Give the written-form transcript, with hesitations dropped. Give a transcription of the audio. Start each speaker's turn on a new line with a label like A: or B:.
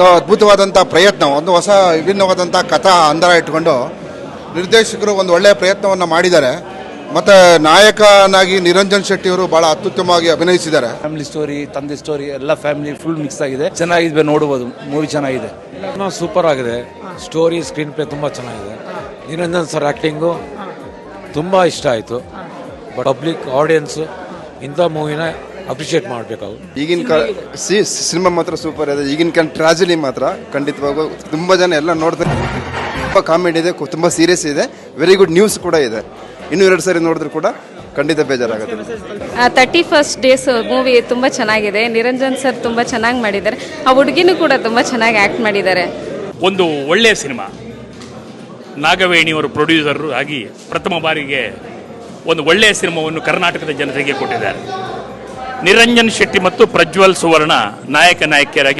A: ಒಂದು ಅದ್ಭುತವಾದಂಥ ಪ್ರಯತ್ನ, ಒಂದು ಹೊಸ ವಿಭಿನ್ನವಾದಂಥ ಕಥಾ ಅಂದರ ಇಟ್ಕೊಂಡು ನಿರ್ದೇಶಕರು ಒಂದು ಒಳ್ಳೆಯ ಪ್ರಯತ್ನವನ್ನು ಮಾಡಿದ್ದಾರೆ. ಮತ್ತು ನಾಯಕನಾಗಿ ನಿರಂಜನ್ ಶೆಟ್ಟಿ ಅವರು ಭಾಳ ಅತ್ಯುತ್ತಮವಾಗಿ ಅಭಿನಯಿಸಿದ್ದಾರೆ.
B: ಫ್ಯಾಮಿಲಿ ಸ್ಟೋರಿ, ತಂದೆ ಸ್ಟೋರಿ ಎಲ್ಲ ಫ್ಯಾಮಿಲಿ ಫುಲ್ ಮಿಕ್ಸ್ ಆಗಿದೆ. ಚೆನ್ನಾಗಿದೆ, ನೋಡ್ಬೋದು. ಮೂವಿ ಚೆನ್ನಾಗಿದೆ, ಸೂಪರ್ ಆಗಿದೆ. ಸ್ಟೋರಿ, ಸ್ಕ್ರೀನ್ ಪ್ಲೇ ತುಂಬ ಚೆನ್ನಾಗಿದೆ. ನಿರಂಜನ್ ಸರ್ ಆ್ಯಕ್ಟಿಂಗು ತುಂಬ ಇಷ್ಟ ಆಯಿತು. ಪಬ್ಲಿಕ್ ಆಡಿಯನ್ಸು ಇಂಥ ಮೂವಿನ ಅಪ್ರಿಷಿಯೇಟ್ ಮಾಡಬೇಕು.
C: ಈಗಿನ ಸಿನಿಮಾ ಮಾತ್ರ ಸೂಪರ್ ಇದೆ. ಈಗಿನ ಟ್ರಾಜಿಡಿ ಮಾತ್ರ ಖಂಡಿತವಾಗೂ ತುಂಬ ಜನ ಎಲ್ಲ ನೋಡ್ತಾರೆ. ತುಂಬ ಕಾಮಿಡಿ ಇದೆ, ತುಂಬ ಸೀರಿಯಸ್ ಇದೆ, ವೆರಿ ಗುಡ್ ನ್ಯೂಸ್ ಕೂಡ ಇದೆ. ಇನ್ನೂ 2 ಸಾರಿ ನೋಡಿದ್ರು ಕೂಡ ಖಂಡಿತ ಬೇಜಾರಾಗುತ್ತೆ.
D: 31st ಡೇಸ್ ಮೂವಿ ತುಂಬ ಚೆನ್ನಾಗಿದೆ. ನಿರಂಜನ್ ಸರ್ ತುಂಬ ಚೆನ್ನಾಗಿ ಮಾಡಿದ್ದಾರೆ. ಆ ಹುಡುಗಿನೂ ಕೂಡ ತುಂಬ ಚೆನ್ನಾಗಿ ಆ್ಯಕ್ಟ್ ಮಾಡಿದ್ದಾರೆ.
E: ಒಂದು ಒಳ್ಳೆಯ ಸಿನಿಮಾ. ನಾಗವೇಣಿಯವರು ಪ್ರೊಡ್ಯೂಸರ್ ಆಗಿ ಪ್ರಥಮ ಬಾರಿಗೆ ಒಂದು ಒಳ್ಳೆಯ ಸಿನಿಮಾವನ್ನು ಕರ್ನಾಟಕದ ಜನತೆಗೆ ಕೊಟ್ಟಿದ್ದಾರೆ. ನಿರಂಜನ್ ಶೆಟ್ಟಿ ಮತ್ತು ಪ್ರಜ್ವಲ್ ಸುವರ್ಣ ನಾಯಕ ನಾಯಕಿಯರಾಗಿ